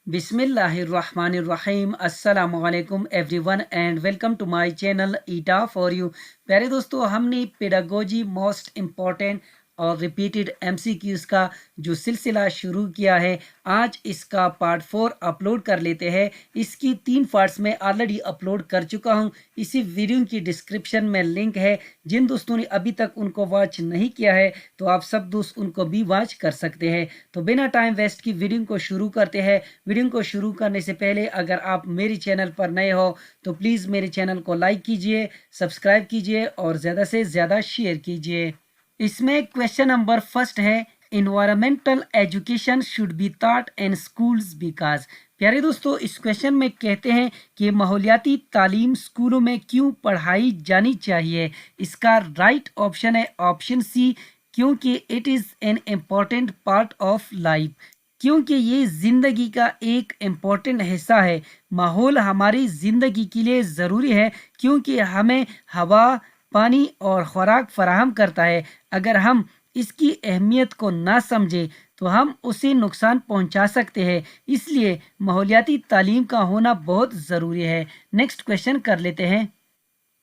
बिस्मिल्लाहिर्रहमानिर्रहीम अस्सलाम वालेकुम everyone and welcome to my channel Eta for you. प्यारे दोस्तों, हमने पेडागोजी मोस्ट इम्पॉर्टेंट और रिपीटेड एमसीक्यूज का जो सिलसिला शुरू किया है, आज इसका पार्ट 4 अपलोड कर लेते हैं। इसकी 3 पार्ट्स में ऑलरेडी अपलोड कर चुका हूं। इसी वीडियो की डिस्क्रिप्शन में लिंक है। जिन दोस्तों ने अभी तक उनको वॉच नहीं किया है तो आप सब दोस्त उनको भी वॉच कर सकते हैं। तो बिना टाइम वेस्ट की वीडियो को शुरू करते हैं। वीडियो को शुरू करने से पहले अगर आप मेरे चैनल पर नए हो तो प्लीज़ मेरे चैनल को लाइक कीजिए, सब्सक्राइब कीजिए और ज़्यादा से ज़्यादा शेयर कीजिए। इसमें क्वेश्चन नंबर फर्स्ट है, environmental education should be taught in schools because. प्यारे दोस्तों, इस क्वेश्चन में कहते हैं कि माहौलियाती तालीम स्कूलों में क्यों पढ़ाई जानी चाहिए। इसका राइट ऑप्शन है ऑप्शन सी, क्योंकि it is an important part of life. क्योंकि ये ज़िंदगी का एक इम्पॉर्टेंट हिस्सा है। माहौल हमारी ज़िंदगी के लिए ज़रूरी है क्योंकि हमें हवा, पानी और खुराक फराहम करता है। अगर हम इसकी अहमियत को ना समझें तो हम उसे नुकसान पहुंचा सकते हैं। इसलिए माहौलियाती तालीम का होना बहुत ज़रूरी है। नेक्स्ट क्वेश्चन कर लेते हैं,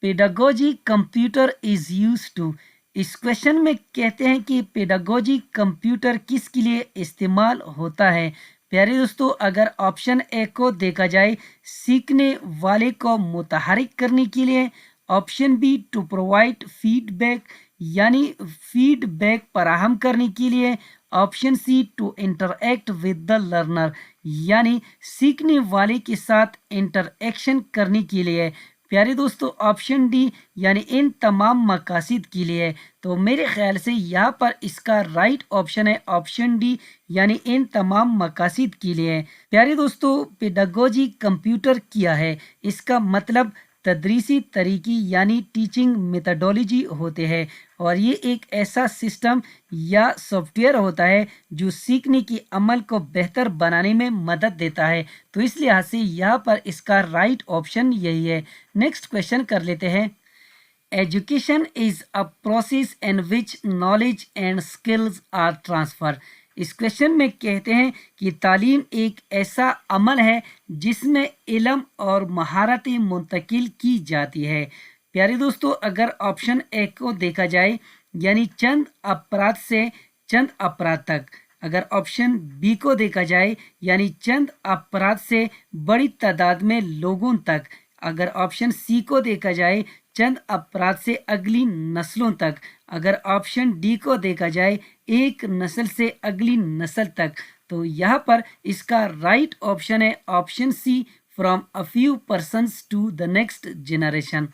pedagogy computer is use to. इस क्वेश्चन में कहते हैं कि पेडागोजी कंप्यूटर किसके लिए इस्तेमाल होता है। प्यारे दोस्तों, अगर ऑप्शन ए को देखा जाए, सीखने वाले को मुतहरिक करने के लिए। Option B, to provide feedback यानी फीडबैक फराहम करने के लिए। Option C, to interact with the learner यानी सीखने वाले के साथ इंटरएक्शन करने के लिए। प्यारे दोस्तों, ऑप्शन डी यानी इन तमाम मकासद के लिए। तो मेरे ख्याल से यहाँ पर इसका राइट ऑप्शन है ऑप्शन डी यानी इन तमाम मकासद के लिए। प्यारे दोस्तों, पेडागोजी कंप्यूटर किया है, इसका मतलब तदरीसी तरीकी यानी टीचिंग मेथडोलॉजी होते हैं और ये एक ऐसा सिस्टम या सॉफ्टवेयर होता है जो सीखने की अमल को बेहतर बनाने में मदद देता है। तो इस लिहाज से यहाँ पर इसका राइट ऑप्शन यही है। नेक्स्ट क्वेश्चन कर लेते हैं, education is a process in which knowledge and skills are transfer. इस क्वेश्चन में कहते हैं कि तालीम एक ऐसा अमल है जिसमें इल्म और महारतें मुंतकिल की जाती है। प्यारे दोस्तों, अगर ऑप्शन ए को देखा जाए यानी चंद अफराद से चंद अफराद तक। अगर ऑप्शन बी को देखा जाए यानी चंद अफराद से बड़ी तादाद में लोगों तक। अगर ऑप्शन सी को देखा जाए चंद अफराद से अगली नस्लों तक। अगर ऑप्शन डी को देखा जाए एक नस्ल से अगली नस्ल तक। तो यहाँ पर इसका राइट ऑप्शन है option C, from a few persons to the next generation.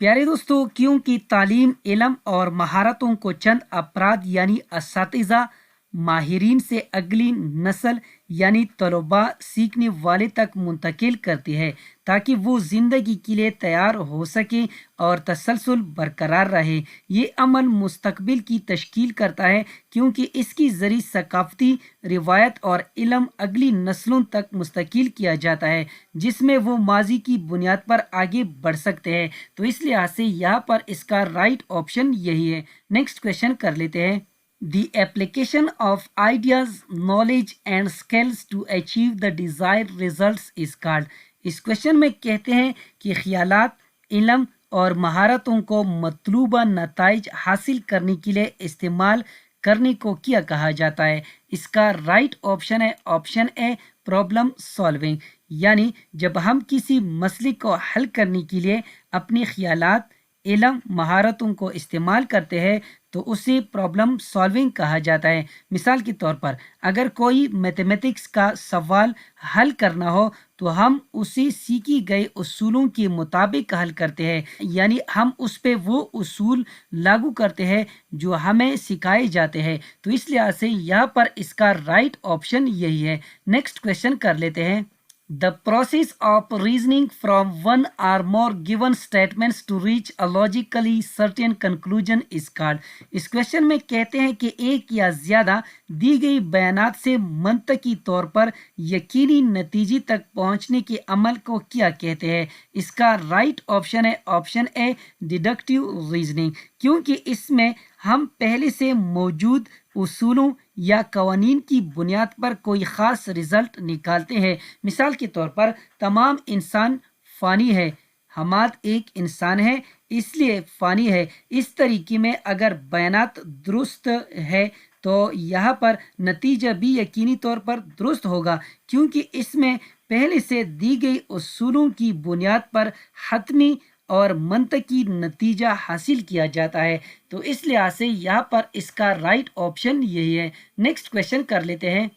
प्यारे दोस्तों, क्योंकि तालीम इल्म और महारतों को चंद अफराद यानी असातिज़ा माहिरीन से अगली नस्ल यानी तलबा सीखने वाले तक मुंतकिल करती है ताकि वो ज़िंदगी के लिए तैयार हो सके और तसलसल बरकरार रहे। ये अमल मुस्तकबिल की तश्कील करता है क्योंकि इसकी ज़रिए सकाफ़ती रिवायत और इल्म अगली नस्लों तक मुस्तकिल किया जाता है जिसमें वो माजी की बुनियाद पर आगे बढ़ सकते हैं। तो इस लिहाज से यहाँ पर इसका राइट ऑप्शन यही है। नेक्स्ट क्वेश्चन कर लेते हैं, The application of ideas, knowledge and skills to achieve the desired results is called। इस क्वेश्चन में कहते हैं कि ख्यालात, इल्म और महारतों को मतलूबा नताइज हासिल करने के लिए इस्तेमाल करने को क्या कहा जाता है। इसका राइट ऑप्शन है ऑप्शन ए, प्रॉब्लम सॉल्विंग यानी जब हम किसी मसले को हल करने के लिए अपने ख्यालात, इल्म, महारतों को इस्तेमाल करते हैं तो उसे प्रॉब्लम सॉल्विंग कहा जाता है। मिसाल के तौर पर अगर कोई मैथमेटिक्स का सवाल हल करना हो तो हम उसे सीखी गए उसूलों के मुताबिक हल करते हैं यानी हम उस पे वो उसूल लागू करते हैं जो हमें सिखाए जाते हैं। तो इस लिहाज से यहाँ पर इसका राइट ऑप्शन यही है। नेक्स्ट क्वेश्चन कर लेते हैं, The process of reasoning from one or more given statements to reach a logically certain conclusion is called। इस क्वेश्चन में कहते हैं कि एक या ज़्यादा दी गई बयानात से मंतकी तौर पर यकीनी नतीजे तक पहुंचने के अमल को क्या कहते हैं। इसका राइट ऑप्शन है ऑप्शन ए, डिडक्टिव रीजनिंग, क्योंकि इसमें हम पहले से मौजूद اصولوں یا قوانین کی بنیاد پر کوئی خاص رزلٹ نکالتے ہیں۔ مثال کے طور پر تمام انسان فانی ہے، حماد ایک انسان ہے اس لیے فانی ہے۔ اس طریقے میں اگر بیانات درست ہے تو یہاں پر نتیجہ بھی یقینی طور پر درست ہوگا، کیونکہ اس میں پہلے سے دی گئی اصولوں کی بنیاد پر حتمی اور منطقی نتیجہ حاصل کیا جاتا ہے۔ تو اس لحاظ سے یہاں پر اس کا رائٹ آپشن یہی ہے۔ نیکسٹ کویشچن کر لیتے ہیں۔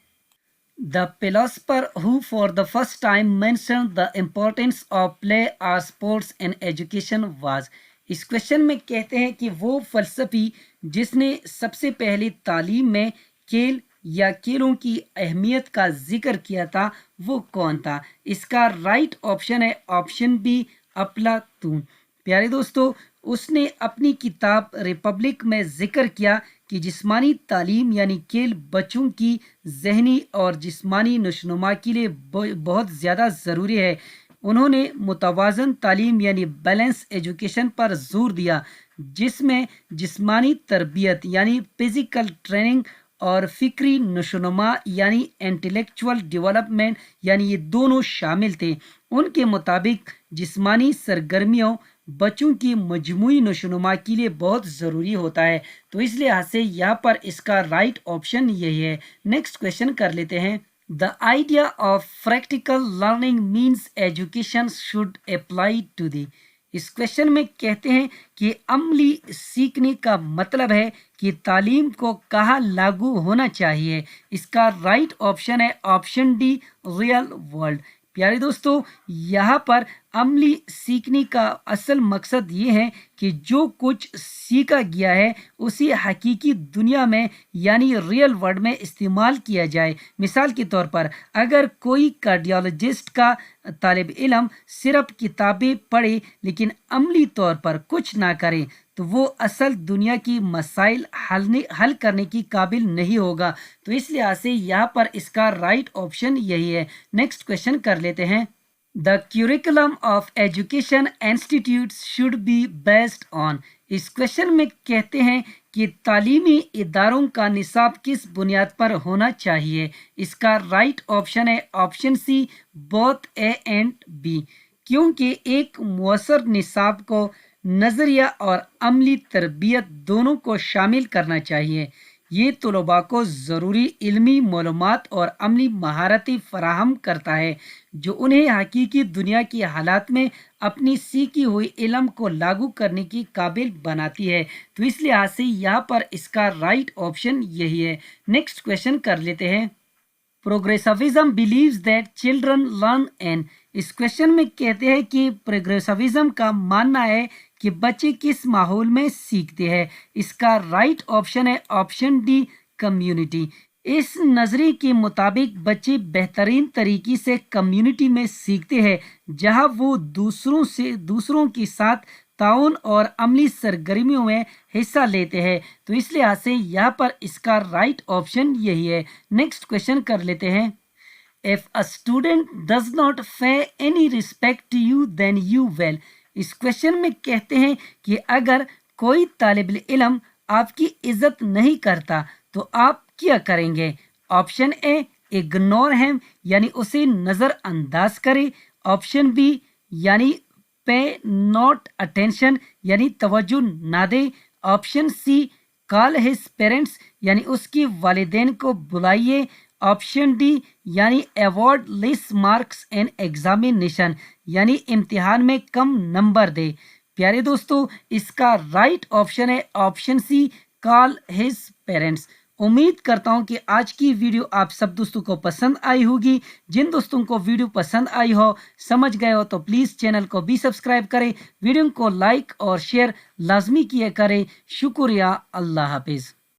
The philosopher who for the first time mentioned the importance of play or sports in education was. اس کویشچن میں کہتے ہیں کہ وہ فلسفی جس نے سب سے پہلے تعلیم میں کھیل یا کھیلوں کی اہمیت کا ذکر کیا تھا وہ کون تھا؟ اس کا رائٹ آپشن ہے آپشن بی، افلاطون۔ پیارے دوستو، اس نے اپنی کتاب ریپبلک میں ذکر کیا کہ جسمانی تعلیم یعنی کھیل بچوں کی ذہنی اور جسمانی نشوونما کے لیے بہت زیادہ ضروری ہے۔ انہوں نے متوازن تعلیم یعنی بیلنس ایجوکیشن پر زور دیا، جس میں جسمانی تربیت یعنی فزیکل ٹریننگ اور فکری نشوونما یعنی انٹلیکچول ڈیولپمنٹ یعنی یہ دونوں شامل تھے۔ ان کے مطابق جسمانی سرگرمیوں بچوں کی مجموعی نشوونما کے لیے بہت ضروری ہوتا ہے۔ تو اس لحاظ سے یہاں پر اس کا رائٹ آپشن یہی ہے۔ نیکسٹ کویشچن کر لیتے ہیں۔ The idea of practical learning means education should apply to the. اس کویشچن میں کہتے ہیں کہ عملی سیکھنے کا مطلب ہے کہ تعلیم کو کہاں لاگو ہونا چاہیے۔ اس کا رائٹ آپشن ہے آپشن ڈی، ریئل ورلڈ۔ پیارے دوستو، یہاں پر عملی سیکھنے کا اصل مقصد یہ ہے کہ جو کچھ سیکھا گیا ہے اسی حقیقی دنیا میں یعنی ریئل ورلڈ میں استعمال کیا جائے۔ مثال کے طور پر اگر کوئی کارڈیالوجسٹ کا طالب علم صرف کتابیں پڑھے لیکن عملی طور پر کچھ نہ کرے تو وہ اصل دنیا کی مسائل حل کرنے کی قابل نہیں ہوگا۔ تو اس لحاظ سے یہاں پر اس کا رائٹ آپشن یہی ہے۔ نیکسٹ کویشچن کر لیتے ہیں۔ The curriculum of education institutes should be based on. اس کویشچن میں کہتے ہیں کہ تعلیمی اداروں کا نصاب کس بنیاد پر ہونا چاہیے۔ اس کا رائٹ آپشن ہے option C, both A and B, کیونکہ ایک مؤثر نصاب کو نظریہ اور عملی تربیت دونوں کو شامل کرنا چاہیے۔ یہ طلباء کو ضروری علمی معلومات اور عملی مہارتیں فراہم کرتا ہے جو انہیں حقیقی دنیا کی حالات میں اپنی سیکھی ہوئی علم کو لاگو کرنے کی قابل بناتی ہے۔ تو اس لحاظ سے یہاں پر اس کا رائٹ آپشن یہی ہے۔ نیکسٹ کویشچن کر لیتے ہیں۔ Progressivism believes that children learn in. اس کویشچن میں کہتے ہیں کہ پروگریسوزم کا ماننا ہے کہ بچے کس ماحول میں سیکھتے ہیں۔ اس کا رائٹ آپشن ہے آپشن ڈی، کمیونٹی۔ اس نظریے کے مطابق بچے بہترین طریقے سے کمیونٹی میں سیکھتے ہیں جہاں وہ دوسروں کے ساتھ تعاون اور عملی سرگرمیوں میں حصہ لیتے ہیں۔ تو اس لحاظ سے یہاں پر اس کا رائٹ آپشن یہی ہے۔ نیکسٹ کویشچن کر لیتے ہیں۔ If a student does not pay any respect to you then you will. اس کویشچن میں کہتے ہیں کہ اگر کوئی طالب علم آپ کی عزت نہیں کرتا تو آپ کیا کریں گے؟ آپشن اے، اگنور ہیم یعنی اسے نظر انداز کرے۔ آپشن بی یعنی پے ناٹ اٹینشن یعنی توجہ نہ دے۔ آپشن سی، کال ہز پیرنٹس یعنی اس کی والدین کو بلائیے۔ آپشن ڈی یعنی award less marks in examination یعنی امتحان میں کم نمبر دے۔ پیارے دوستو، اس کا رائٹ آپشن ہے آپشن سی، کال ہز پیرنٹس۔ امید کرتا ہوں کہ آج کی ویڈیو آپ سب دوستوں کو پسند آئی ہوگی۔ جن دوستوں کو ویڈیو پسند آئی ہو، سمجھ گئے ہو تو پلیز چینل کو بھی سبسکرائب کریں، ویڈیو کو لائک اور شیئر لازمی کیا کریں۔ شکریہ، اللہ حافظ۔